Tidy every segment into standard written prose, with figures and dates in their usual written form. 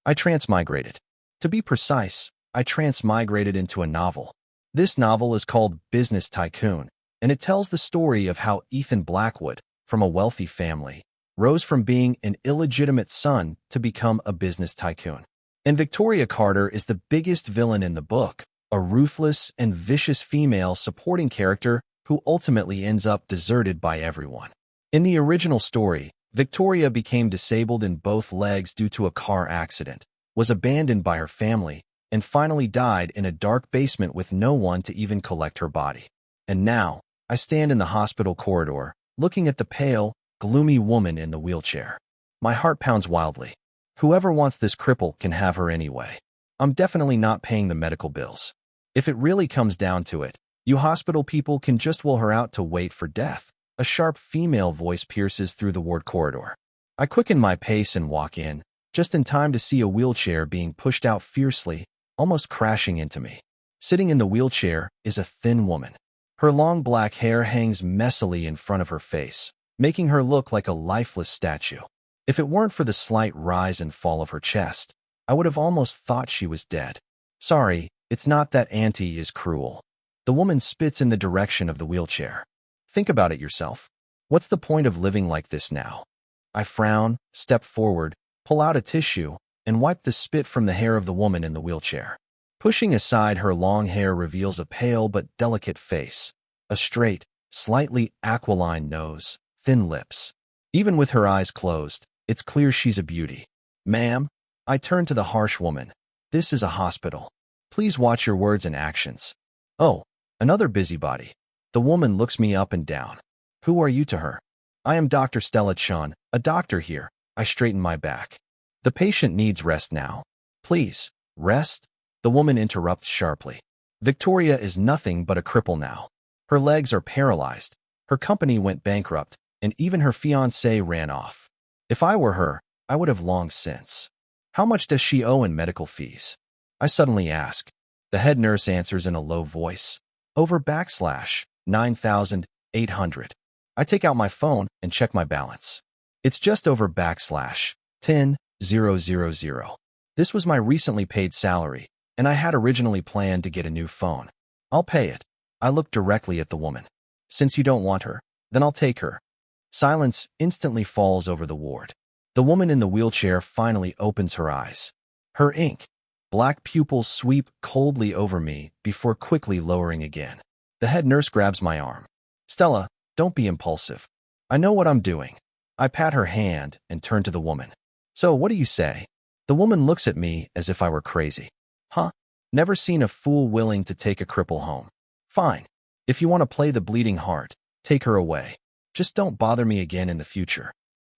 I transmigrated. To be precise, I transmigrated into a novel. This novel is called Business Tycoon, and it tells the story of how Ethan Blackwood, from a wealthy family, rose from being an illegitimate son to become a business tycoon. And Victoria Carter is the biggest villain in the book, a ruthless and vicious female supporting character who ultimately ends up deserted by everyone. In the original story, Victoria became disabled in both legs due to a car accident, was abandoned by her family, and finally died in a dark basement with no one to even collect her body. And now, I stand in the hospital corridor, looking at the pale, gloomy woman in the wheelchair. My heart pounds wildly. Whoever wants this cripple can have her anyway. I'm definitely not paying the medical bills. If it really comes down to it, you hospital people can just will her out to wait for death. A sharp female voice pierces through the ward corridor. I quicken my pace and walk in, just in time to see a wheelchair being pushed out fiercely, almost crashing into me. Sitting in the wheelchair is a thin woman. Her long black hair hangs messily in front of her face, making her look like a lifeless statue. If it weren't for the slight rise and fall of her chest, I would have almost thought she was dead. Sorry, it's not that Auntie is cruel. The woman spits in the direction of the wheelchair. Think about it yourself. What's the point of living like this now? I frown, step forward, pull out a tissue, and wipe the spit from the hair of the woman in the wheelchair. Pushing aside her long hair reveals a pale but delicate face, a straight, slightly aquiline nose, thin lips. Even with her eyes closed, it's clear she's a beauty. Ma'am, I turn to the harsh woman. This is a hospital. Please watch your words and actions. Oh, another busybody. The woman looks me up and down. Who are you to her? I am Dr. Stella Chun, a doctor here. I straighten my back. The patient needs rest now. Please, rest? The woman interrupts sharply. Victoria is nothing but a cripple now. Her legs are paralyzed. Her company went bankrupt, and even her fiancé ran off. If I were her, I would have long since. How much does she owe in medical fees? I suddenly ask. The head nurse answers in a low voice. Over $9,800. I take out my phone and check my balance. It's just over $10,000. This was my recently paid salary, and I had originally planned to get a new phone. I'll pay it. I look directly at the woman. Since you don't want her, then I'll take her. Silence instantly falls over the ward. The woman in the wheelchair finally opens her eyes. Her black pupils sweep coldly over me before quickly lowering again. The head nurse grabs my arm. Stella, don't be impulsive. I know what I'm doing. I pat her hand and turn to the woman. So what do you say? The woman looks at me as if I were crazy. Huh? Never seen a fool willing to take a cripple home. Fine. If you want to play the bleeding heart, take her away. Just don't bother me again in the future.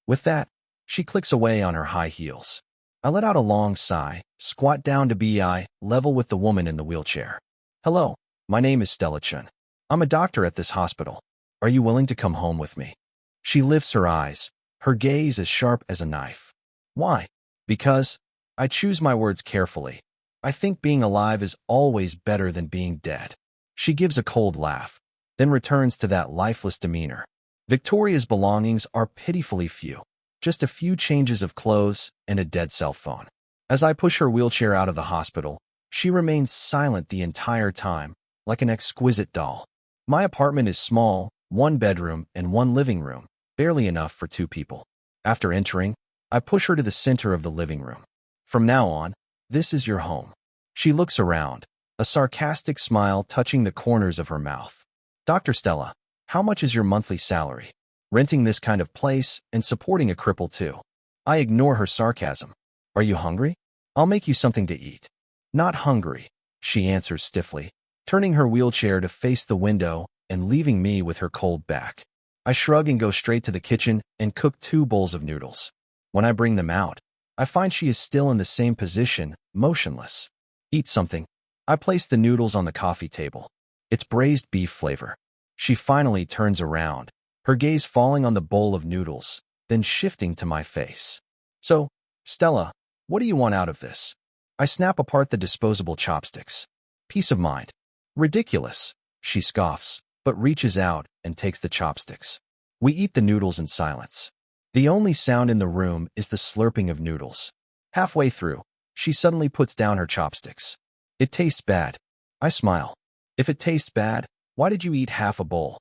With that, she clicks away on her high heels. I let out a long sigh, squat down to be eye level with the woman in the wheelchair. Hello, my name is Stella Chun. I'm a doctor at this hospital. Are you willing to come home with me? She lifts her eyes, her gaze as sharp as a knife. Why? Because I choose my words carefully. I think being alive is always better than being dead. She gives a cold laugh, then returns to that lifeless demeanor. Victoria's belongings are pitifully few. Just a few changes of clothes and a dead cell phone. As I push her wheelchair out of the hospital, she remains silent the entire time, like an exquisite doll. My apartment is small, 1 bedroom and 1 living room, barely enough for 2 people. After entering, I push her to the center of the living room. From now on, this is your home. She looks around, a sarcastic smile touching the corners of her mouth. Dr. Stella, how much is your monthly salary? Renting this kind of place and supporting a cripple too. I ignore her sarcasm. Are you hungry? I'll make you something to eat. Not hungry, she answers stiffly, turning her wheelchair to face the window and leaving me with her cold back. I shrug and go straight to the kitchen and cook 2 bowls of noodles. When I bring them out, I find she is still in the same position, motionless. Eat something. I place the noodles on the coffee table. It's braised beef flavor. She finally turns around, her gaze falling on the bowl of noodles, then shifting to my face. So, Stella, what do you want out of this? I snap apart the disposable chopsticks. Peace of mind. Ridiculous, she scoffs, but reaches out and takes the chopsticks. We eat the noodles in silence. The only sound in the room is the slurping of noodles. Halfway through, She suddenly puts down her chopsticks. It tastes bad. I smile. If it tastes bad, why did you eat half a bowl?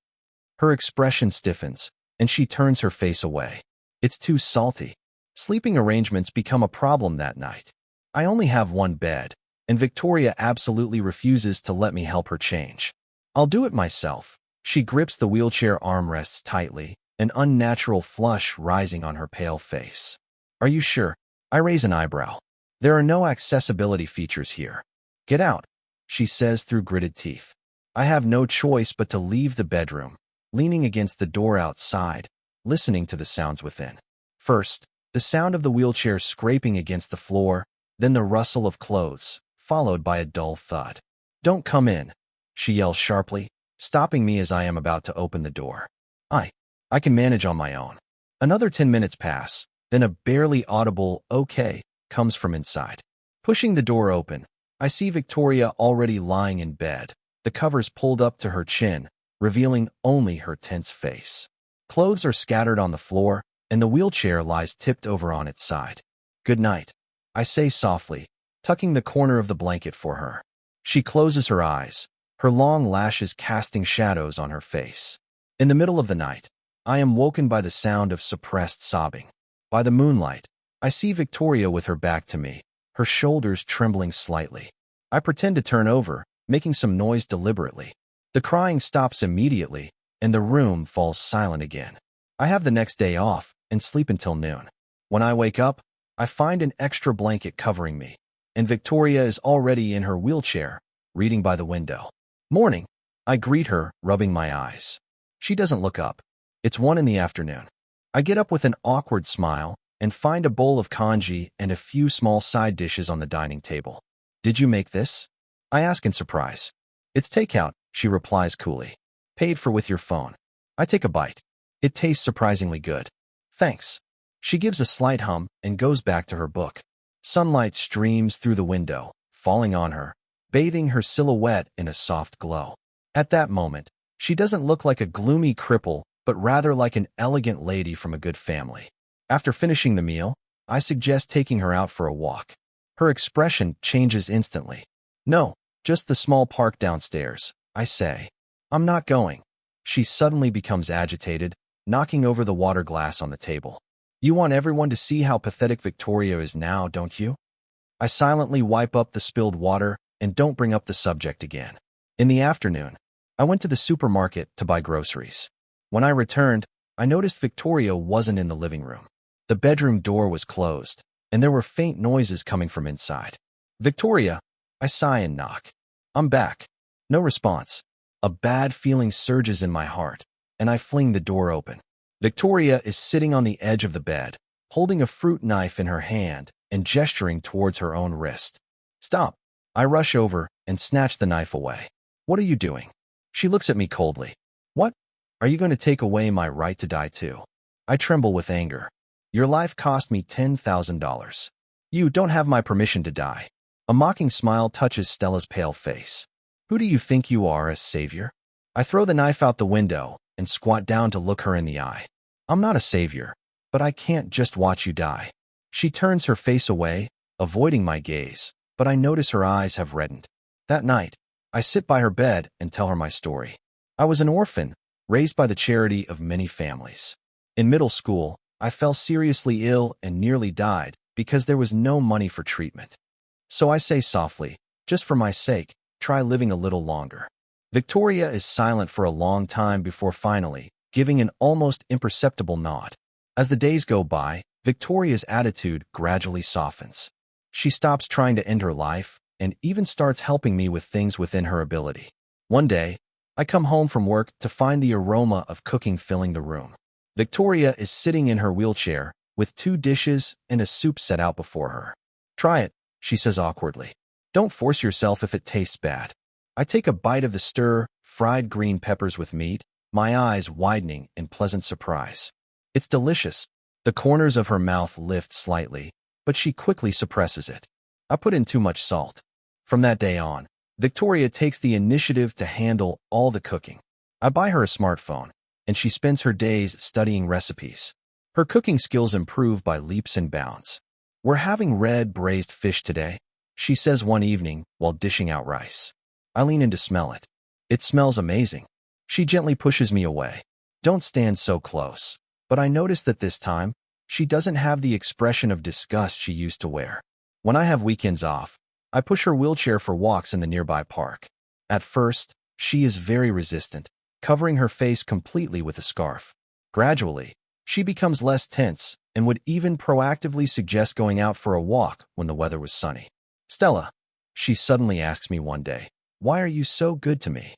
Her expression stiffens, and she turns her face away. It's too salty. Sleeping arrangements become a problem that night. I only have one bed, and Victoria absolutely refuses to let me help her change. I'll do it myself. She grips the wheelchair armrests tightly, an unnatural flush rising on her pale face. Are you sure? I raise an eyebrow. There are no accessibility features here. Get out, she says through gritted teeth. I have no choice but to leave the bedroom, leaning against the door outside, listening to the sounds within. First, the sound of the wheelchair scraping against the floor, then the rustle of clothes, followed by a dull thud. Don't come in, she yells sharply, stopping me as I am about to open the door. I can manage on my own. Another 10 minutes pass, then a barely audible "okay" comes from inside. Pushing the door open, I see Victoria already lying in bed, the covers pulled up to her chin, revealing only her tense face. Clothes are scattered on the floor, and the wheelchair lies tipped over on its side. Good night, I say softly, tucking the corner of the blanket for her. She closes her eyes, her long lashes casting shadows on her face. In the middle of the night, I am woken by the sound of suppressed sobbing. By the moonlight, I see Victoria with her back to me, her shoulders trembling slightly. I pretend to turn over, making some noise deliberately. The crying stops immediately, and the room falls silent again. I have the next day off and sleep until noon. When I wake up, I find an extra blanket covering me, and Victoria is already in her wheelchair, reading by the window. Morning, I greet her, rubbing my eyes. She doesn't look up. It's 1 in the afternoon. I get up with an awkward smile and find a bowl of congee and a few small side dishes on the dining table. Did you make this? I ask in surprise. It's takeout, she replies coolly. Paid for with your phone. I take a bite. It tastes surprisingly good. Thanks. She gives a slight hum and goes back to her book. Sunlight streams through the window, falling on her, bathing her silhouette in a soft glow. At that moment, she doesn't look like a gloomy cripple, but rather like an elegant lady from a good family. After finishing the meal, I suggest taking her out for a walk. Her expression changes instantly. No, just the small park downstairs, I say. I'm not going. She suddenly becomes agitated, knocking over the water glass on the table. You want everyone to see how pathetic Victoria is now, don't you? I silently wipe up the spilled water and don't bring up the subject again. In the afternoon, I went to the supermarket to buy groceries. When I returned, I noticed Victoria wasn't in the living room. The bedroom door was closed, and there were faint noises coming from inside. Victoria, I sigh and knock. I'm back. No response. A bad feeling surges in my heart, and I fling the door open. Victoria is sitting on the edge of the bed, holding a fruit knife in her hand and gesturing towards her own wrist. Stop. I rush over and snatch the knife away. What are you doing? She looks at me coldly. What? Are you going to take away my right to die too? I tremble with anger. Your life cost me $10,000. You don't have my permission to die. A mocking smile touches Stella's pale face. Who do you think you are, a savior? I throw the knife out the window and squat down to look her in the eye. I'm not a savior, but I can't just watch you die. She turns her face away, avoiding my gaze, but I notice her eyes have reddened. That night, I sit by her bed and tell her my story. I was an orphan, raised by the charity of many families. In middle school, I fell seriously ill and nearly died because there was no money for treatment. So I say softly, just for my sake, try living a little longer. Victoria is silent for a long time before finally giving an almost imperceptible nod. As the days go by, Victoria's attitude gradually softens. She stops trying to end her life and even starts helping me with things within her ability. One day, I come home from work to find the aroma of cooking filling the room. Victoria is sitting in her wheelchair with 2 dishes and a soup set out before her. Try it, she says awkwardly. Don't force yourself if it tastes bad. I take a bite of the stir-fried green peppers with meat, my eyes widening in pleasant surprise. It's delicious. The corners of her mouth lift slightly, but she quickly suppresses it. I put in too much salt. From that day on, Victoria takes the initiative to handle all the cooking. I buy her a smartphone, and she spends her days studying recipes. Her cooking skills improve by leaps and bounds. "We're having red braised fish today," she says one evening while dishing out rice. I lean in to smell it. It smells amazing. She gently pushes me away. "Don't stand so close." But I notice that this time, she doesn't have the expression of disgust she used to wear. When I have weekends off, I push her wheelchair for walks in the nearby park. At first, she is very resistant, covering her face completely with a scarf. Gradually, she becomes less tense and would even proactively suggest going out for a walk when the weather was sunny. "Stella," she suddenly asks me one day, "why are you so good to me?"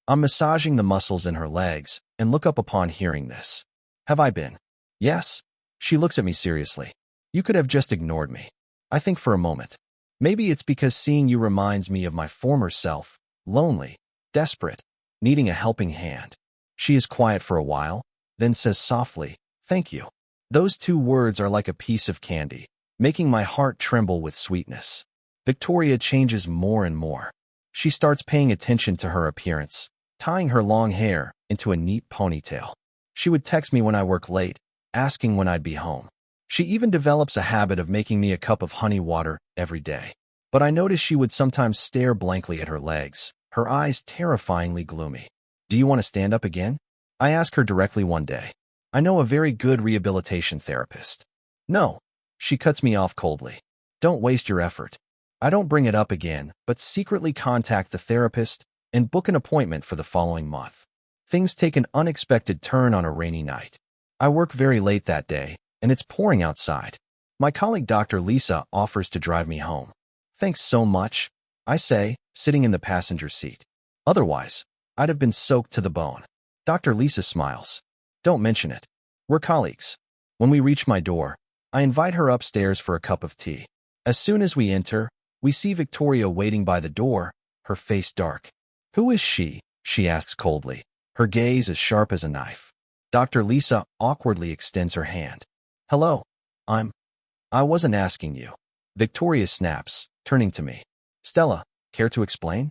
I'm massaging the muscles in her legs and look up upon hearing this. "Have I been?" "Yes." She looks at me seriously. "You could have just ignored me." I think for a moment. Maybe it's because seeing you reminds me of my former self, lonely, desperate, needing a helping hand. She is quiet for a while, then says softly, "Thank you." Those two words are like a piece of candy, making my heart tremble with sweetness. Victoria changes more and more. She starts paying attention to her appearance, tying her long hair into a neat ponytail. She would text me when I work late, asking when I'd be home. She even develops a habit of making me a cup of honey water every day. But I noticed she would sometimes stare blankly at her legs, her eyes terrifyingly gloomy. "Do you want to stand up again?" I ask her directly one day. "I know a very good rehabilitation therapist." "No." She cuts me off coldly. "Don't waste your effort." I don't bring it up again, but secretly contact the therapist and book an appointment for the following month. Things take an unexpected turn on a rainy night. I work very late that day, and it's pouring outside. My colleague Dr. Lisa offers to drive me home. "Thanks so much," I say, sitting in the passenger seat. "Otherwise, I'd have been soaked to the bone." Dr. Lisa smiles. "Don't mention it. We're colleagues." When we reach my door, I invite her upstairs for a cup of tea. As soon as we enter, we see Victoria waiting by the door, her face dark. "Who is she?" she asks coldly, her gaze as sharp as a knife. Dr. Lisa awkwardly extends her hand. "Hello. I wasn't asking you." Victoria snaps, turning to me. "Stella, care to explain?"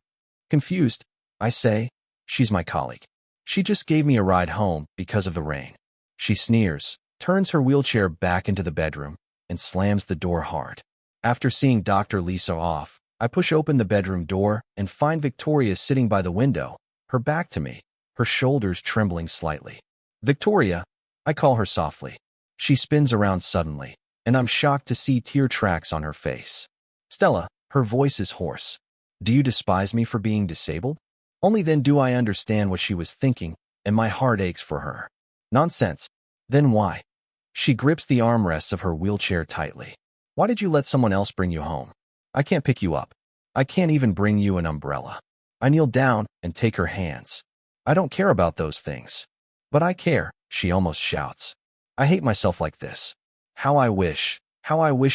Confused, I say, "She's my colleague. She just gave me a ride home because of the rain." She sneers, turns her wheelchair back into the bedroom, and slams the door hard. After seeing Dr. Lisa off, I push open the bedroom door and find Victoria sitting by the window, her back to me, her shoulders trembling slightly. "Victoria," I call her softly. She spins around suddenly, and I'm shocked to see tear tracks on her face. "Stella," her voice is hoarse. "Do you despise me for being disabled?" Only then do I understand what she was thinking, and my heart aches for her. "Nonsense. Then why?" She grips the armrests of her wheelchair tightly. "Why did you let someone else bring you home? I can't pick you up. I can't even bring you an umbrella." I kneel down and take her hands. "I don't care about those things." "But I care," she almost shouts. "I hate myself like this. How I wish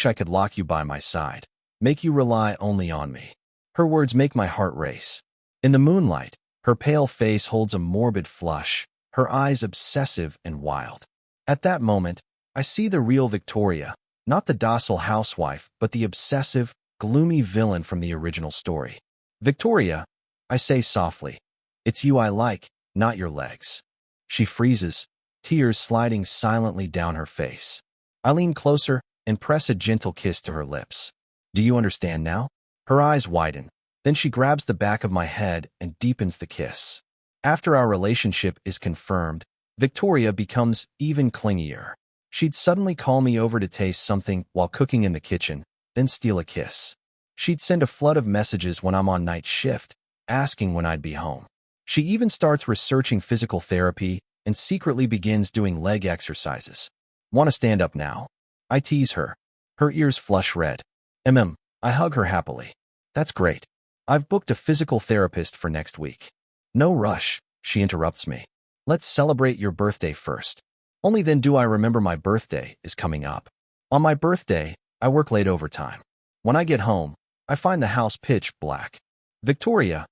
I could lock you by my side, make you rely only on me." Her words make my heart race. In the moonlight, her pale face holds a morbid flush, her eyes obsessive and wild. At that moment, I see the real Victoria, not the docile housewife, but the obsessive, gloomy villain from the original story. "Victoria," I say softly, "it's you I like, not your legs." She freezes, tears sliding silently down her face. I lean closer and press a gentle kiss to her lips. "Do you understand now?" Her eyes widen. Then she grabs the back of my head and deepens the kiss. After our relationship is confirmed, Victoria becomes even clingier. She'd suddenly call me over to taste something while cooking in the kitchen, then steal a kiss. She'd send a flood of messages when I'm on night shift, asking when I'd be home. She even starts researching physical therapy and secretly begins doing leg exercises. "Want to stand up now?" I tease her. Her ears flush red. I hug her happily. "That's great. I've booked a physical therapist for next week." "No rush," she interrupts me. "Let's celebrate your birthday first." Only then do I remember my birthday is coming up. On my birthday, I work late overtime. When I get home, I find the house pitch black. "Victoria,"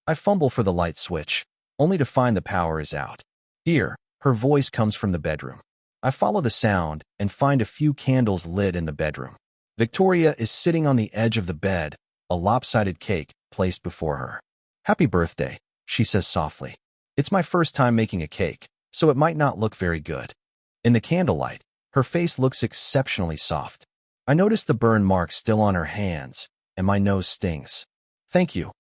I fumble for the light switch, only to find the power is out. "Here," her voice comes from the bedroom. I follow the sound and find a few candles lit in the bedroom. Victoria is sitting on the edge of the bed, a lopsided cake placed before her. "Happy birthday," she says softly. It's my first time making a cake, so it might not look very good. In the candlelight, her face looks exceptionally soft. I noticed the burn marks still on her hands, and my nose stings. Thank you.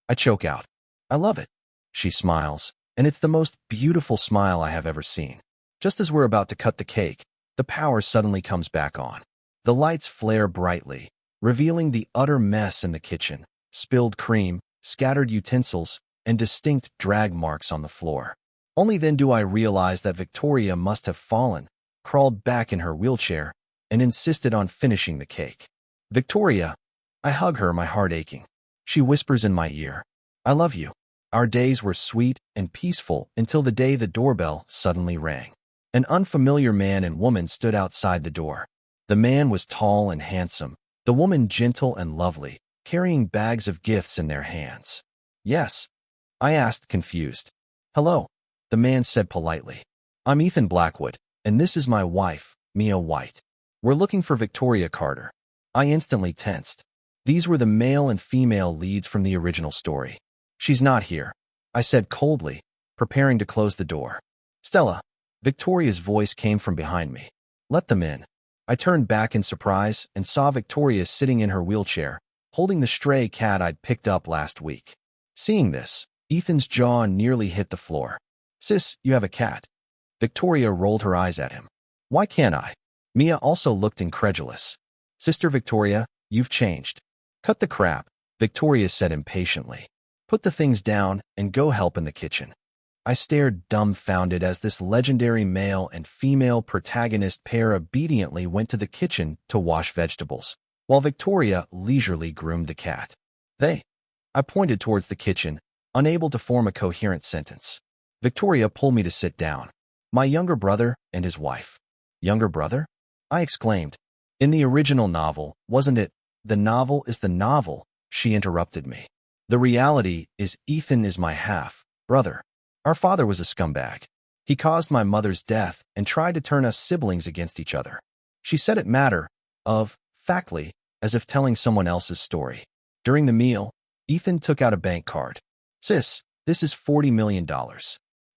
I choke out. I love it. She smiles, and it's the most beautiful smile I have ever seen. Just as we're about to cut the cake, the power suddenly comes back on. The lights flare brightly, revealing the utter mess in the kitchen: spilled cream, scattered utensils, and distinct drag marks on the floor. Only then do I realize that Victoria must have fallen, crawled back in her wheelchair, and insisted on finishing the cake. Victoria, I hug her, my heart aching. She whispers in my ear, I love you. Our days were sweet and peaceful until the day the doorbell suddenly rang. An unfamiliar man and woman stood outside the door. The man was tall and handsome, the woman gentle and lovely, carrying bags of gifts in their hands. Yes, I asked, confused. Hello, the man said politely. I'm Ethan Blackwood, and this is my wife, Mia White. We're looking for Victoria Carter. I instantly tensed. These were the male and female leads from the original story. She's not here, I said coldly, preparing to close the door. Stella. Victoria's voice came from behind me. Let them in. I turned back in surprise and saw Victoria sitting in her wheelchair, holding the stray cat I'd picked up last week. Seeing this, Ethan's jaw nearly hit the floor. Sis, you have a cat. Victoria rolled her eyes at him. Why can't I? Mia also looked incredulous. Sister Victoria, you've changed. Cut the crap, Victoria said impatiently. Put the things down and go help in the kitchen. I stared dumbfounded as this legendary male and female protagonist pair obediently went to the kitchen to wash vegetables, while Victoria leisurely groomed the cat. I pointed towards the kitchen, unable to form a coherent sentence. Victoria pulled me to sit down. My younger brother and his wife. Younger brother? I exclaimed. In the original novel, wasn't it? The novel is the novel, she interrupted me. The reality is Ethan is my half-brother. Our father was a scumbag. He caused my mother's death and tried to turn us siblings against each other. She said it factly, as if telling someone else's story. During the meal, Ethan took out a bank card. Sis, this is $40 million.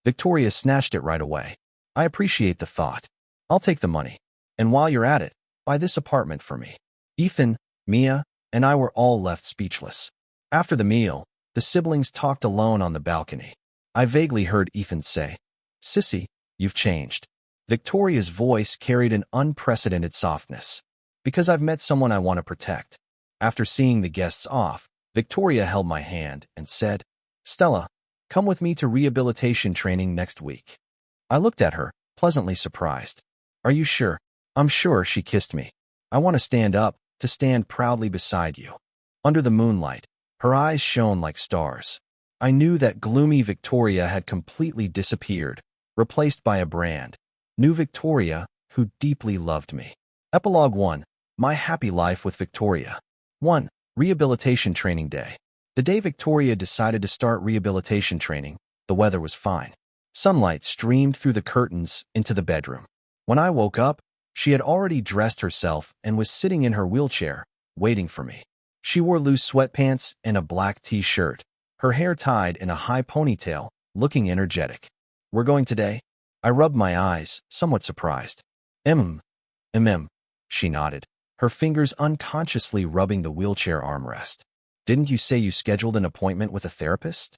Victoria snatched it right away. I appreciate the thought. I'll take the money. And while you're at it, buy this apartment for me. Ethan, Mia, and I were all left speechless. After the meal, the siblings talked alone on the balcony. I vaguely heard Ethan say, Sissy, you've changed. Victoria's voice carried an unprecedented softness. Because I've met someone I want to protect. After seeing the guests off, Victoria held my hand and said, Stella, come with me to rehabilitation training next week. I looked at her, pleasantly surprised. Are you sure? I'm sure, she kissed me. I want to stand up, to stand proudly beside you. Under the moonlight, her eyes shone like stars. I knew that gloomy Victoria had completely disappeared, replaced by a brand new Victoria who deeply loved me. Epilogue 1. My happy life with Victoria. 1. Rehabilitation training day. The day Victoria decided to start rehabilitation training, the weather was fine. Sunlight streamed through the curtains into the bedroom. When I woke up, she had already dressed herself and was sitting in her wheelchair, waiting for me. She wore loose sweatpants and a black t-shirt, her hair tied in a high ponytail, looking energetic. We're going today? I rubbed my eyes, somewhat surprised. She nodded, her fingers unconsciously rubbing the wheelchair armrest. Didn't you say you scheduled an appointment with a therapist?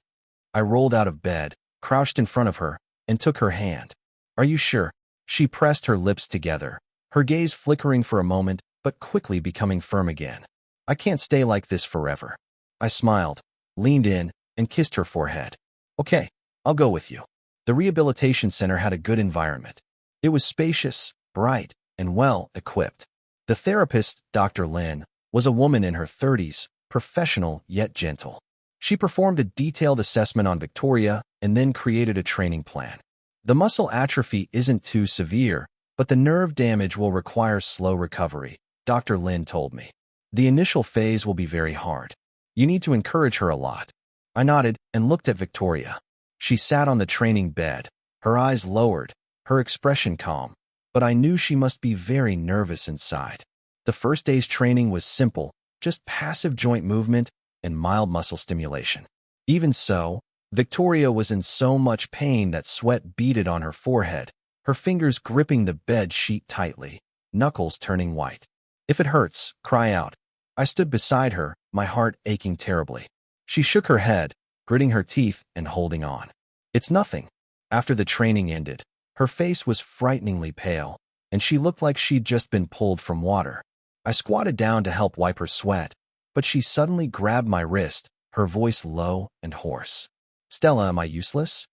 I rolled out of bed, crouched in front of her, and took her hand. Are you sure? She pressed her lips together, her gaze flickering for a moment, but quickly becoming firm again. I can't stay like this forever. I smiled, leaned in, and kissed her forehead. Okay, I'll go with you. The rehabilitation center had a good environment. It was spacious, bright, and well-equipped. The therapist, Dr. Lin, was a woman in her 30s, professional yet gentle. She performed a detailed assessment on Victoria and then created a training plan. The muscle atrophy isn't too severe, but the nerve damage will require slow recovery, Dr. Lin told me. The initial phase will be very hard. You need to encourage her a lot. I nodded and looked at Victoria. She sat on the training bed, her eyes lowered, her expression calm, but I knew she must be very nervous inside. The first day's training was simple, just passive joint movement and mild muscle stimulation. Even so, Victoria was in so much pain that sweat beaded on her forehead, her fingers gripping the bed sheet tightly, knuckles turning white. If it hurts, cry out. I stood beside her, my heart aching terribly. She shook her head, gritting her teeth and holding on. It's nothing. After the training ended, her face was frighteningly pale, and she looked like she'd just been pulled from water. I squatted down to help wipe her sweat, but she suddenly grabbed my wrist, her voice low and hoarse. Stella, am I useless?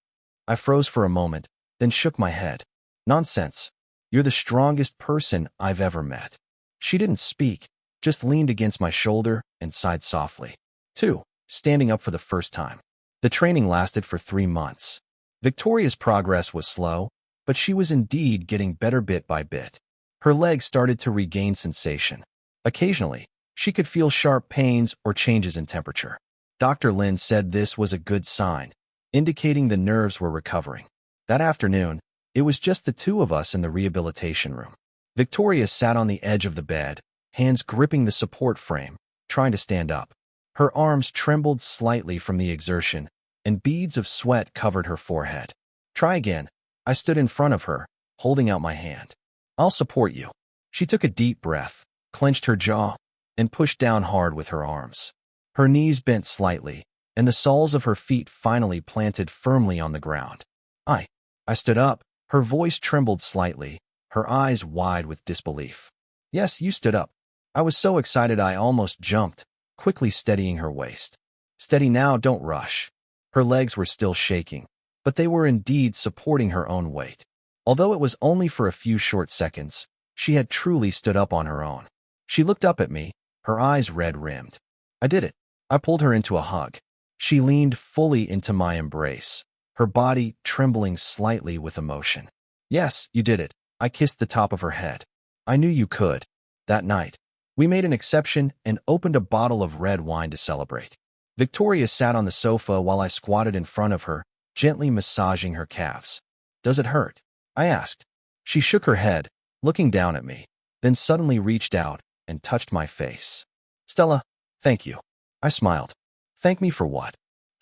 I froze for a moment, then shook my head. Nonsense. You're the strongest person I've ever met. She didn't speak, just leaned against my shoulder and sighed softly. 2. Standing up for the first time. The training lasted for 3 months. Victoria's progress was slow, but she was indeed getting better bit by bit. Her legs started to regain sensation. Occasionally, she could feel sharp pains or changes in temperature. Dr. Lin said this was a good sign, indicating the nerves were recovering. That afternoon, it was just the two of us in the rehabilitation room. Victoria sat on the edge of the bed, hands gripping the support frame, trying to stand up. Her arms trembled slightly from the exertion, and beads of sweat covered her forehead. Try again. I stood in front of her, holding out my hand. I'll support you. She took a deep breath, clenched her jaw, and pushed down hard with her arms. Her knees bent slightly, and the soles of her feet finally planted firmly on the ground. I stood up. Her voice trembled slightly, her eyes wide with disbelief. Yes, you stood up. I was so excited I almost jumped, quickly steadying her waist. Steady now, don't rush. Her legs were still shaking, but they were indeed supporting her own weight. Although it was only for a few short seconds, she had truly stood up on her own. She looked up at me, her eyes red-rimmed. I did it. I pulled her into a hug. She leaned fully into my embrace, her body trembling slightly with emotion. Yes, you did it. I kissed the top of her head. I knew you could. That night, we made an exception and opened a bottle of red wine to celebrate. Victoria sat on the sofa while I squatted in front of her, gently massaging her calves. Does it hurt? I asked. She shook her head, looking down at me, then suddenly reached out and touched my face. Stella, thank you. I smiled. Thank me for what?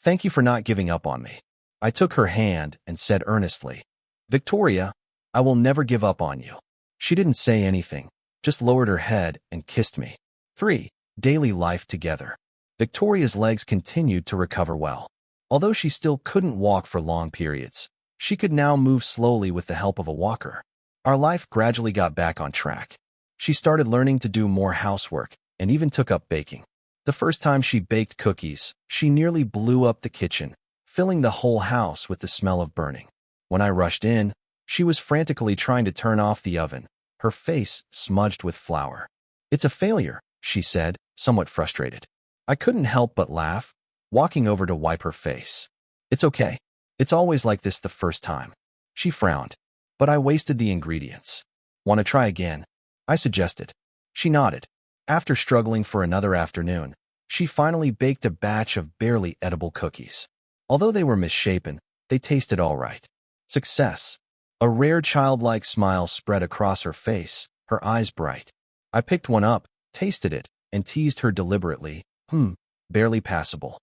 Thank you for not giving up on me. I took her hand and said earnestly, Victoria, I will never give up on you. She didn't say anything, just lowered her head and kissed me. 3. Daily life together. Victoria's legs continued to recover well. Although she still couldn't walk for long periods, she could now move slowly with the help of a walker. Our life gradually got back on track. She started learning to do more housework and even took up baking. The first time she baked cookies, she nearly blew up the kitchen, filling the whole house with the smell of burning. When I rushed in, she was frantically trying to turn off the oven, her face smudged with flour. It's a failure, she said, somewhat frustrated. I couldn't help but laugh, walking over to wipe her face. It's okay. It's always like this the first time. She frowned, but I wasted the ingredients. Want to try again? I suggested. She nodded. After struggling for another afternoon, she finally baked a batch of barely edible cookies. Although they were misshapen, they tasted all right. Success. A rare childlike smile spread across her face, her eyes bright. I picked one up, tasted it, and teased her deliberately. Barely passable.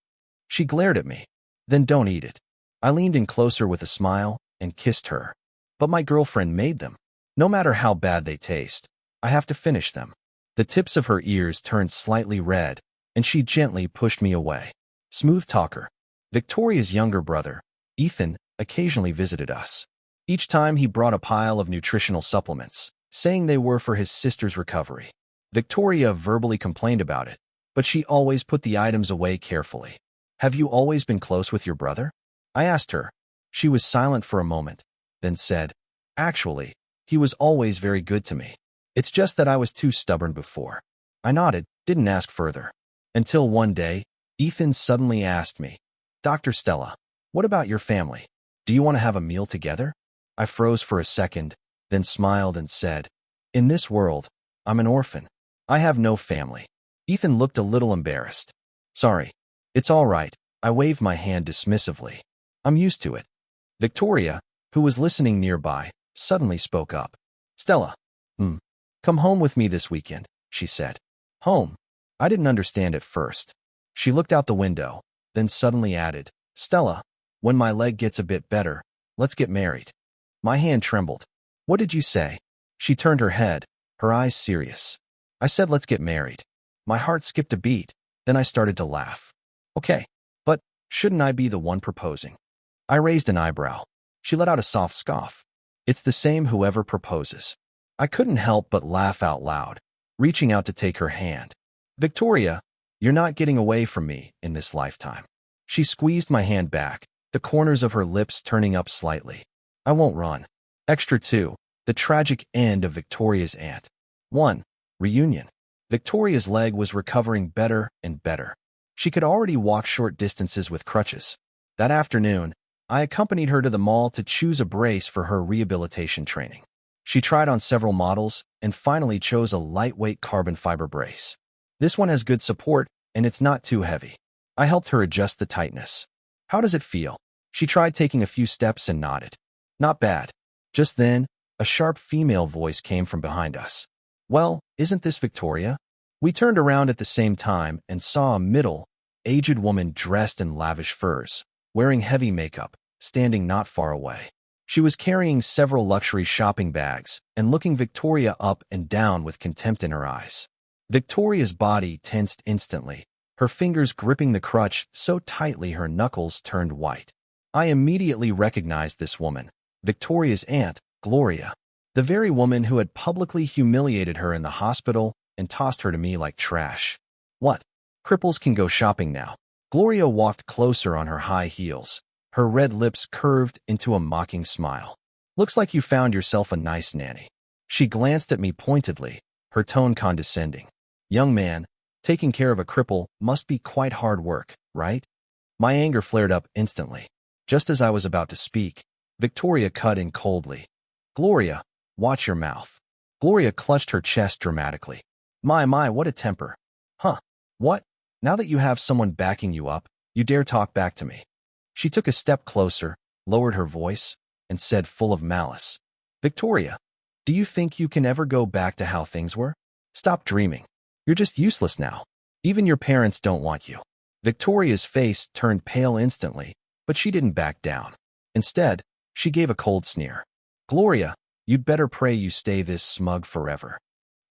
She glared at me. Then don't eat it. I leaned in closer with a smile and kissed her. But my girlfriend made them. No matter how bad they taste, I have to finish them. The tips of her ears turned slightly red, and she gently pushed me away. Smooth talker. Victoria's younger brother, Ethan, occasionally visited us. Each time he brought a pile of nutritional supplements, saying they were for his sister's recovery. Victoria verbally complained about it, but she always put the items away carefully. Have you always been close with your brother? I asked her. She was silent for a moment, then said, Actually, he was always very good to me. It's just that I was too stubborn before. I nodded, didn't ask further. Until one day, Ethan suddenly asked me, Dr. Stella, what about your family? Do you want to have a meal together? I froze for a second, then smiled and said, In this world, I'm an orphan. I have no family. Ethan looked a little embarrassed. Sorry. It's all right. I waved my hand dismissively. I'm used to it. Victoria, who was listening nearby, suddenly spoke up. Stella. Come home with me this weekend, she said. Home? I didn't understand at first. She looked out the window, then suddenly added, Stella, when my leg gets a bit better, let's get married. My hand trembled. What did you say? She turned her head, her eyes serious. I said, let's get married. My heart skipped a beat. Then I started to laugh. Okay, but shouldn't I be the one proposing? I raised an eyebrow. She let out a soft scoff. It's the same whoever proposes. I couldn't help but laugh out loud, reaching out to take her hand. Victoria, you're not getting away from me in this lifetime. She squeezed my hand back, the corners of her lips turning up slightly. I won't run. Extra 2. The tragic end of Victoria's aunt. 1. Reunion. Victoria's leg was recovering better and better. She could already walk short distances with crutches. That afternoon, I accompanied her to the mall to choose a brace for her rehabilitation training. She tried on several models and finally chose a lightweight carbon fiber brace. This one has good support and it's not too heavy. I helped her adjust the tightness. How does it feel? She tried taking a few steps and nodded. Not bad. Just then, a sharp female voice came from behind us. Well, isn't this Victoria? We turned around at the same time and saw a middle-aged woman dressed in lavish furs, wearing heavy makeup, standing not far away. She was carrying several luxury shopping bags and looking Victoria up and down with contempt in her eyes. Victoria's body tensed instantly, her fingers gripping the crutch so tightly her knuckles turned white. I immediately recognized this woman, Victoria's aunt, Gloria, the very woman who had publicly humiliated her in the hospital and tossed her to me like trash. What? Cripples can go shopping now. Gloria walked closer on her high heels, her red lips curved into a mocking smile. Looks like you found yourself a nice nanny. She glanced at me pointedly, her tone condescending. Young man, taking care of a cripple must be quite hard work, right? My anger flared up instantly. Just as I was about to speak, Victoria cut in coldly. Gloria, watch your mouth. Gloria clutched her chest dramatically. My, what a temper. Huh? What? Now that you have someone backing you up, you dare talk back to me? She took a step closer, lowered her voice, and said full of malice. Victoria, do you think you can ever go back to how things were? Stop dreaming. You're just useless now. Even your parents don't want you. Victoria's face turned pale instantly, but she didn't back down. Instead, she gave a cold sneer. Gloria, you'd better pray you stay this smug forever.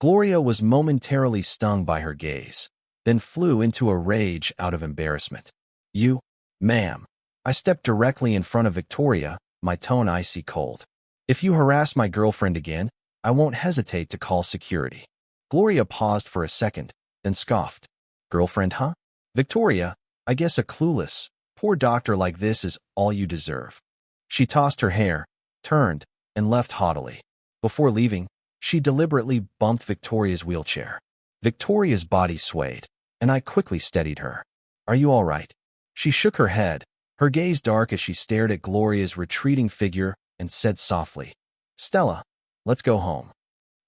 Gloria was momentarily stung by her gaze, then flew into a rage out of embarrassment. You, ma'am. I stepped directly in front of Victoria, my tone icy cold. If you harass my girlfriend again, I won't hesitate to call security. Gloria paused for a second, then scoffed. Girlfriend, huh? Victoria, I guess a clueless, poor doctor like this is all you deserve. She tossed her hair, turned, and left haughtily. Before leaving, she deliberately bumped Victoria's wheelchair. Victoria's body swayed, and I quickly steadied her. Are you all right? She shook her head, her gaze dark as she stared at Gloria's retreating figure and said softly, Stella, let's go home.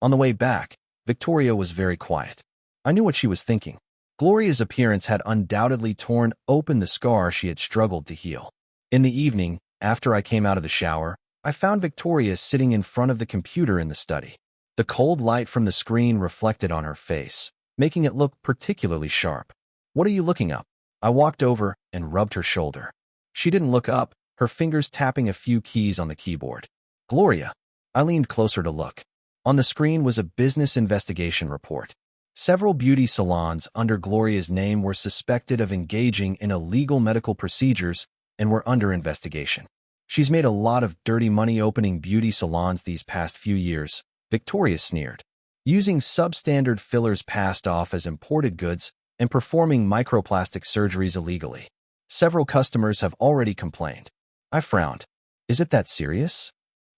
On the way back, Victoria was very quiet. I knew what she was thinking. Gloria's appearance had undoubtedly torn open the scar she had struggled to heal. In the evening, after I came out of the shower, I found Victoria sitting in front of the computer in the study. The cold light from the screen reflected on her face, making it look particularly sharp. What are you looking up? I walked over and rubbed her shoulder. She didn't look up, her fingers tapping a few keys on the keyboard. Gloria. I leaned closer to look. On the screen was a business investigation report. Several beauty salons under Gloria's name were suspected of engaging in illegal medical procedures and were under investigation. She's made a lot of dirty money opening beauty salons these past few years, Victoria sneered. Using substandard fillers passed off as imported goods and performing microplastic surgeries illegally. Several customers have already complained. I frowned. Is it that serious?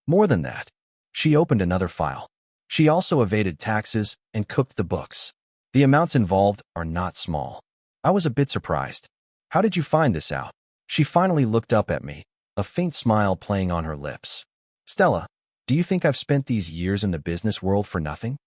More than that. She opened another file. She also evaded taxes and cooked the books. The amounts involved are not small. I was a bit surprised. How did you find this out? She finally looked up at me, a faint smile playing on her lips. Stella, do you think I've spent these years in the business world for nothing?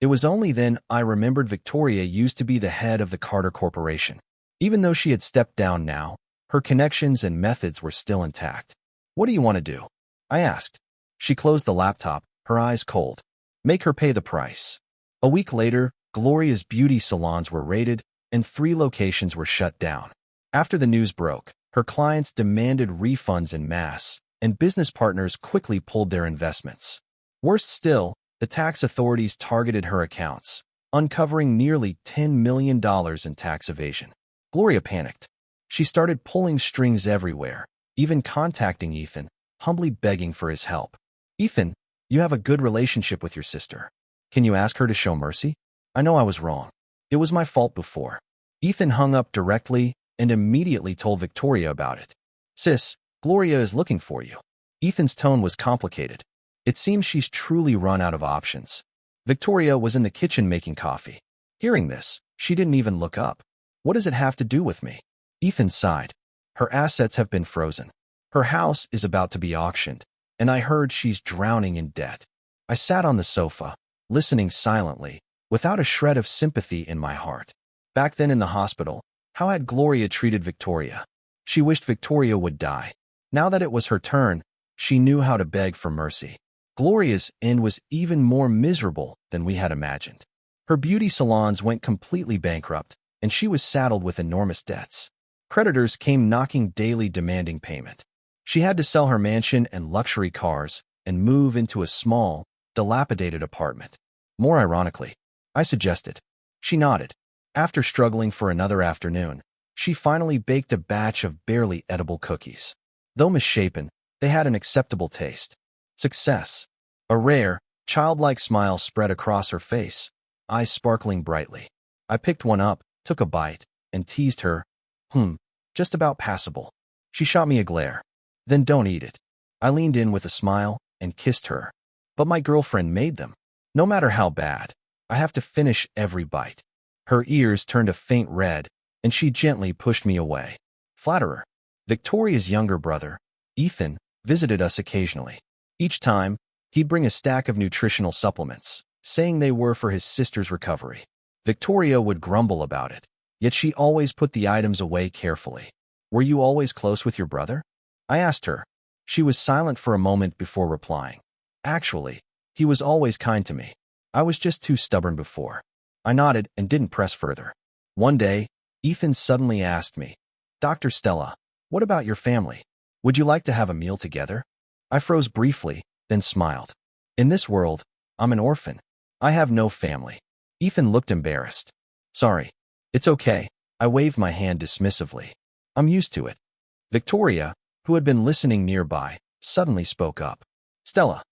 It was only then I remembered Victoria used to be the head of the Carter Corporation. Even though she had stepped down now, her connections and methods were still intact. What do you want to do? I asked. She closed the laptop, her eyes cold. Make her pay the price. A week later, Gloria's beauty salons were raided, and 3 locations were shut down. After the news broke, her clients demanded refunds en masse, and business partners quickly pulled their investments. Worse still, the tax authorities targeted her accounts, uncovering nearly $10 million in tax evasion. Gloria panicked. She started pulling strings everywhere, even contacting Ethan, humbly begging for his help. Ethan, you have a good relationship with your sister. Can you ask her to show mercy? I know I was wrong. It was my fault before. Ethan hung up directly and immediately told Victoria about it. Sis, Gloria is looking for you. Ethan's tone was complicated. It seems she's truly run out of options. Victoria was in the kitchen making coffee. Hearing this, she didn't even look up. What does it have to do with me? Ethan sighed. Her assets have been frozen. Her house is about to be auctioned, and I heard she's drowning in debt. I sat on the sofa, listening silently, without a shred of sympathy in my heart. Back then in the hospital, how had Gloria treated Victoria? She wished Victoria would die. Now that it was her turn, she knew how to beg for mercy. Gloria's end was even more miserable than we had imagined. Her beauty salons went completely bankrupt, and she was saddled with enormous debts. Creditors came knocking daily demanding payment. She had to sell her mansion and luxury cars and move into a small, dilapidated apartment. More ironically, I suggested. She nodded. After struggling for another afternoon, she finally baked a batch of barely edible cookies. Though misshapen, they had an acceptable taste. Success. A rare, childlike smile spread across her face, eyes sparkling brightly. I picked one up, took a bite, and teased her. Just about passable. She shot me a glare. Then don't eat it. I leaned in with a smile and kissed her. But my girlfriend made them. No matter how bad, I have to finish every bite. Her ears turned a faint red, and she gently pushed me away. Flatterer. Victoria's younger brother, Ethan, visited us occasionally. Each time, he'd bring a stack of nutritional supplements, saying they were for his sister's recovery. Victoria would grumble about it, yet she always put the items away carefully. Were you always close with your brother? I asked her. She was silent for a moment before replying. Actually, he was always kind to me. I was just too stubborn before. I nodded and didn't press further. One day, Ethan suddenly asked me, Dr. Stella, what about your family? Would you like to have a meal together? I froze briefly, then smiled. In this world, I'm an orphan. I have no family. Ethan looked embarrassed. Sorry. It's okay. I waved my hand dismissively. I'm used to it. Victoria, who had been listening nearby, suddenly spoke up. Stella.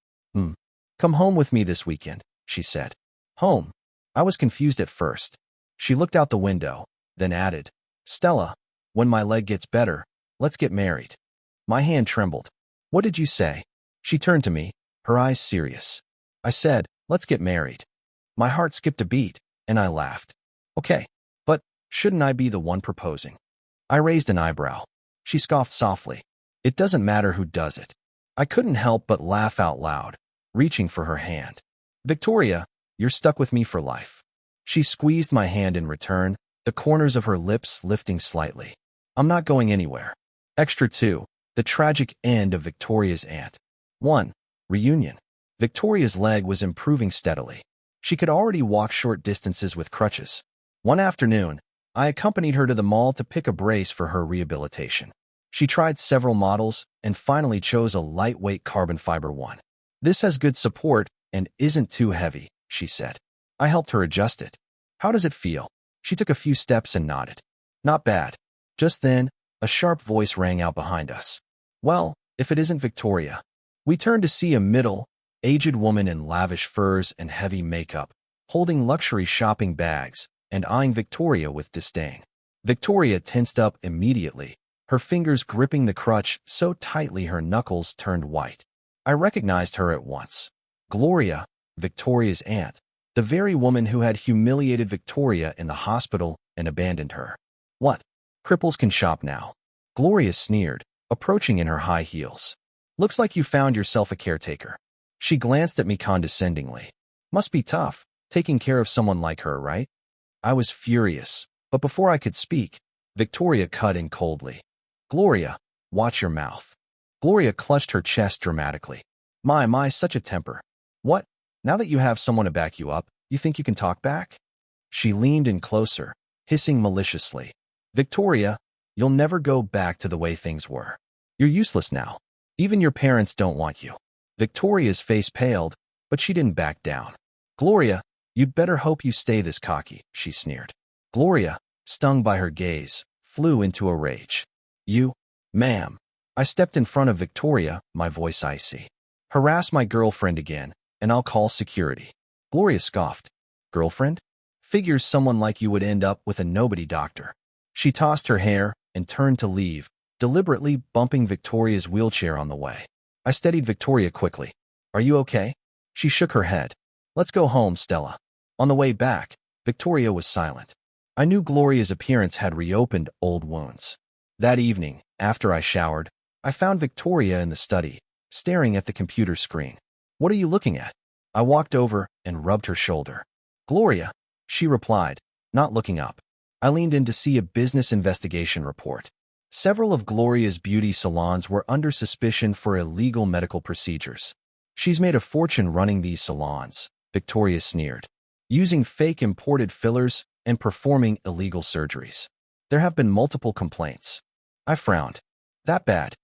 Come home with me this weekend, she said. Home? I was confused at first. She looked out the window, then added, Stella, when my leg gets better, let's get married. My hand trembled. What did you say? She turned to me, her eyes serious. I said, let's get married. My heart skipped a beat, and I laughed. Okay, but shouldn't I be the one proposing? I raised an eyebrow. She scoffed softly. It doesn't matter who does it. I couldn't help but laugh out loud, reaching for her hand. Victoria, you're stuck with me for life. She squeezed my hand in return, the corners of her lips lifting slightly. I'm not going anywhere. Extra 2. The tragic end of Victoria's aunt. 1. Reunion. Victoria's leg was improving steadily. She could already walk short distances with crutches. One afternoon, I accompanied her to the mall to pick a brace for her rehabilitation. She tried several models and finally chose a lightweight carbon fiber one. This has good support and isn't too heavy, she said. I helped her adjust it. How does it feel? She took a few steps and nodded. Not bad. Just then, a sharp voice rang out behind us. Well, if it isn't Victoria. We turned to see a middle-aged woman in lavish furs and heavy makeup, holding luxury shopping bags and eyeing Victoria with disdain. Victoria tensed up immediately, her fingers gripping the crutch so tightly her knuckles turned white. I recognized her at once. Gloria, Victoria's aunt, the very woman who had humiliated Victoria in the hospital and abandoned her. What? Cripples can shop now. Gloria sneered, approaching in her high heels. Looks like you found yourself a caretaker. She glanced at me condescendingly. Must be tough, taking care of someone like her, right? I was furious, but before I could speak, Victoria cut in coldly. Gloria, watch your mouth. Gloria clutched her chest dramatically. My, such a temper. What? Now that you have someone to back you up, you think you can talk back? She leaned in closer, hissing maliciously. Victoria, you'll never go back to the way things were. You're useless now. Even your parents don't want you. Victoria's face paled, but she didn't back down. Gloria, You'd better hope you stay this cocky, she sneered. Gloria, stung by her gaze, flew into a rage. You, ma'am. I stepped in front of Victoria, my voice icy. Harass my girlfriend again, and I'll call security. Gloria scoffed. Girlfriend? Figures someone like you would end up with a nobody doctor. She tossed her hair and turned to leave, deliberately bumping Victoria's wheelchair on the way. I steadied Victoria quickly. Are you okay? She shook her head. Let's go home, Stella. On the way back, Victoria was silent. I knew Gloria's appearance had reopened old wounds. That evening, after I showered, I found Victoria in the study, staring at the computer screen. What are you looking at? I walked over and rubbed her shoulder. Gloria, she replied, not looking up. I leaned in to see a business investigation report. Several of Gloria's beauty salons were under suspicion for illegal medical procedures. She's made a fortune running these salons, Victoria sneered, using fake imported fillers and performing illegal surgeries. There have been multiple complaints. I frowned. That bad?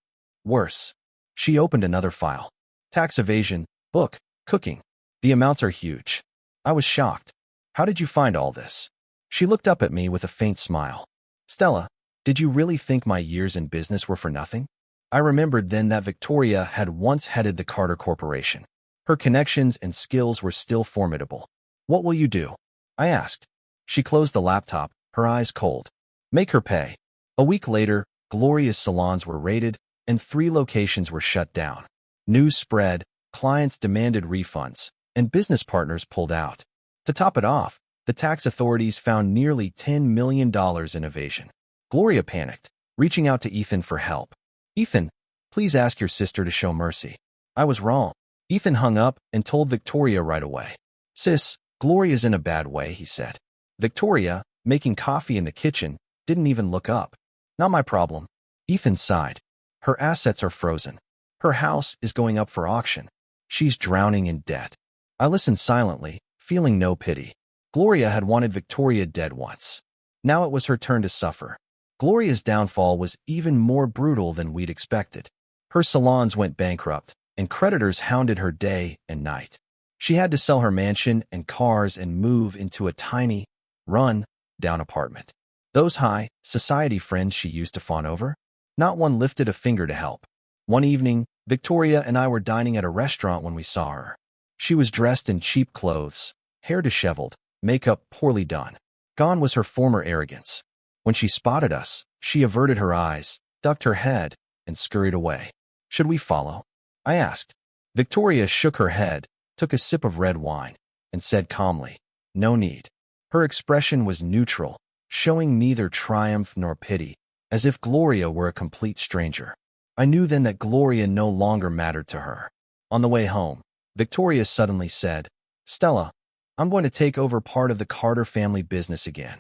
Worse. She opened another file. Tax evasion, book, cooking. The amounts are huge. I was shocked. How did you find all this? She looked up at me with a faint smile. Stella, did you really think my years in business were for nothing? I remembered then that Victoria had once headed the Carter Corporation. Her connections and skills were still formidable. What will you do? I asked. She closed the laptop, her eyes cold. Make her pay. A week later, Gloria's salons were raided, and 3 locations were shut down. News spread, clients demanded refunds, and business partners pulled out. To top it off, the tax authorities found nearly $10 million in evasion. Gloria panicked, reaching out to Ethan for help. Ethan, please ask your sister to show mercy. I was wrong. Ethan hung up and told Victoria right away. Sis, Gloria's in a bad way, he said. Victoria, making coffee in the kitchen, didn't even look up. Not my problem. Ethan sighed. Her assets are frozen. Her house is going up for auction. She's drowning in debt. I listened silently, feeling no pity. Gloria had wanted Victoria dead once. Now it was her turn to suffer. Gloria's downfall was even more brutal than we'd expected. Her salons went bankrupt, and creditors hounded her day and night. She had to sell her mansion and cars and move into a tiny, run-down apartment. Those high society friends she used to fawn over? Not one lifted a finger to help. One evening, Victoria and I were dining at a restaurant when we saw her. She was dressed in cheap clothes, hair disheveled, makeup poorly done. Gone was her former arrogance. When she spotted us, she averted her eyes, ducked her head, and scurried away. Should we follow? I asked. Victoria shook her head, took a sip of red wine, and said calmly, no need. Her expression was neutral, showing neither triumph nor pity, as if Gloria were a complete stranger. I knew then that Gloria no longer mattered to her. On the way home, Victoria suddenly said, Stella, I'm going to take over part of the Carter family business again.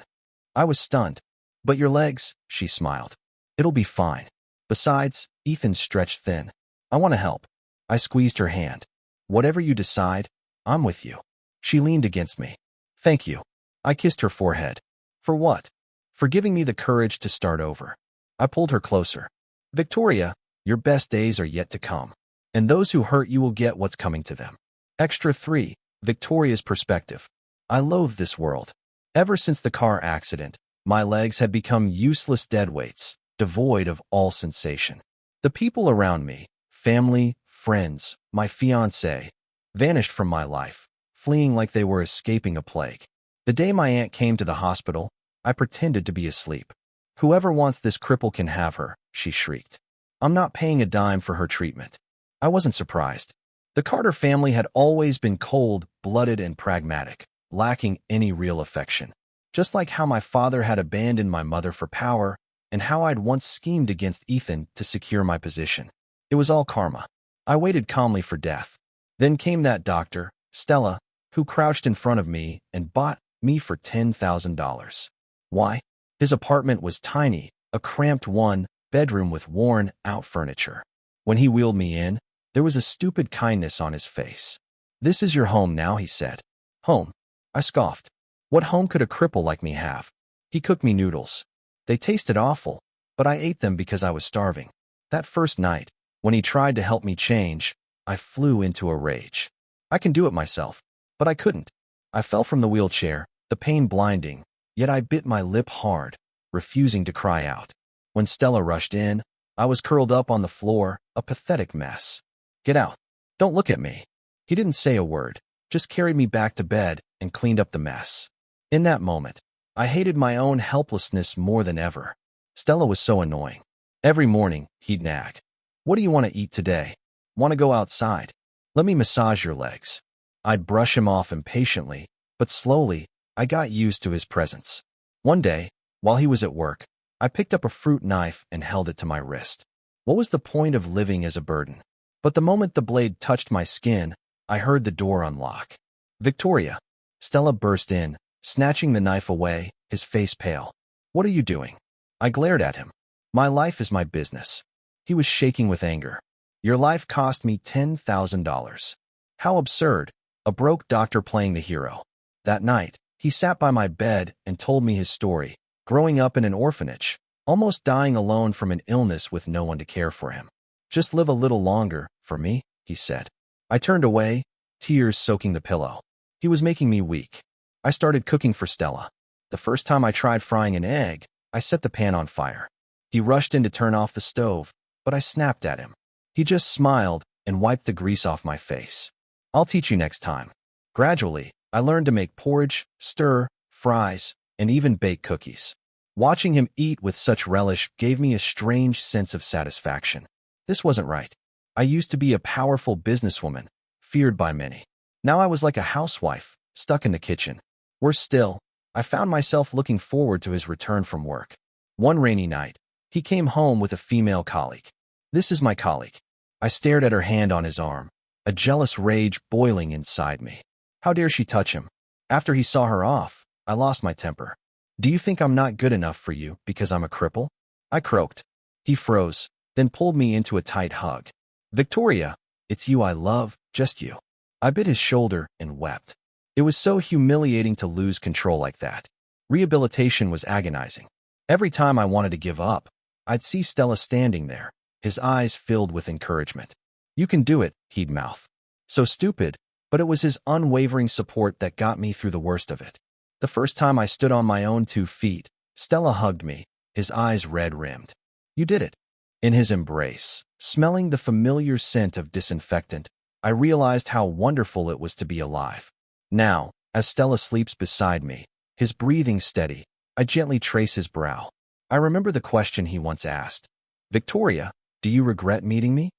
I was stunned. But your legs, she smiled. It'll be fine. Besides, Ethan's stretched thin. I want to help. I squeezed her hand. Whatever you decide, I'm with you. She leaned against me. Thank you. I kissed her forehead. For what? For giving me the courage to start over. I pulled her closer. Victoria, your best days are yet to come. And those who hurt you will get what's coming to them. Extra 3, Victoria's perspective. I loathe this world. Ever since the car accident, my legs had become useless deadweights, devoid of all sensation. The people around me, family, friends, my fiancé, vanished from my life, fleeing like they were escaping a plague. The day my aunt came to the hospital, I pretended to be asleep. Whoever wants this cripple can have her, she shrieked. I'm not paying a dime for her treatment. I wasn't surprised. The Carter family had always been cold-blooded and pragmatic, lacking any real affection. Just like how my father had abandoned my mother for power, and how I'd once schemed against Ethan to secure my position. It was all karma. I waited calmly for death. Then came that doctor, Stella, who crouched in front of me and bought me for $10,000. Why? His apartment was tiny, a cramped one-bedroom with worn-out furniture. When he wheeled me in, there was a stupid kindness on his face. This is your home now, he said. Home? I scoffed. What home could a cripple like me have? He cooked me noodles. They tasted awful, but I ate them because I was starving. That first night, when he tried to help me change, I flew into a rage. I can do it myself, but I couldn't. I fell from the wheelchair, the pain blinding, yet I bit my lip hard, refusing to cry out. When Stella rushed in, I was curled up on the floor, a pathetic mess. Get out. Don't look at me. He didn't say a word, just carried me back to bed and cleaned up the mess. In that moment, I hated my own helplessness more than ever. Stella was so annoying. Every morning, he'd nag. What do you want to eat today? Want to go outside? Let me massage your legs. I'd brush him off impatiently, but slowly, I got used to his presence. One day, while he was at work, I picked up a fruit knife and held it to my wrist. What was the point of living as a burden? But the moment the blade touched my skin, I heard the door unlock. Victoria. Stella burst in, snatching the knife away, his face pale. What are you doing? I glared at him. My life is my business. He was shaking with anger. Your life cost me $10,000. How absurd, a broke doctor playing the hero. That night, he sat by my bed and told me his story, growing up in an orphanage, almost dying alone from an illness with no one to care for him. Just live a little longer, for me, he said. I turned away, tears soaking the pillow. He was making me weak. I started cooking for Stella. The first time I tried frying an egg, I set the pan on fire. He rushed in to turn off the stove, but I snapped at him. He just smiled and wiped the grease off my face. I'll teach you next time. Gradually, I learned to make porridge, stir, fries, and even bake cookies. Watching him eat with such relish gave me a strange sense of satisfaction. This wasn't right. I used to be a powerful businesswoman, feared by many. Now I was like a housewife, stuck in the kitchen. Worse still, I found myself looking forward to his return from work. One rainy night, he came home with a female colleague. This is my colleague. I stared at her hand on his arm, a jealous rage boiling inside me. How dare she touch him? After he saw her off, I lost my temper. Do you think I'm not good enough for you because I'm a cripple? I croaked. He froze, then pulled me into a tight hug. Victoria, it's you I love, just you. I bit his shoulder and wept. It was so humiliating to lose control like that. Rehabilitation was agonizing. Every time I wanted to give up, I'd see Stella standing there, his eyes filled with encouragement. You can do it, he'd mouth. So stupid, but it was his unwavering support that got me through the worst of it. The first time I stood on my own 2 feet, Stella hugged me, his eyes red-rimmed. You did it. In his embrace, smelling the familiar scent of disinfectant, I realized how wonderful it was to be alive. Now, as Stella sleeps beside me, his breathing steady, I gently trace his brow. I remember the question he once asked. Victoria, do you regret meeting me?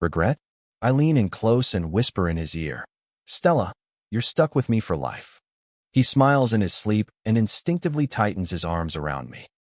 Regret? I lean in close and whisper in his ear. Stella, you're stuck with me for life. He smiles in his sleep and instinctively tightens his arms around me.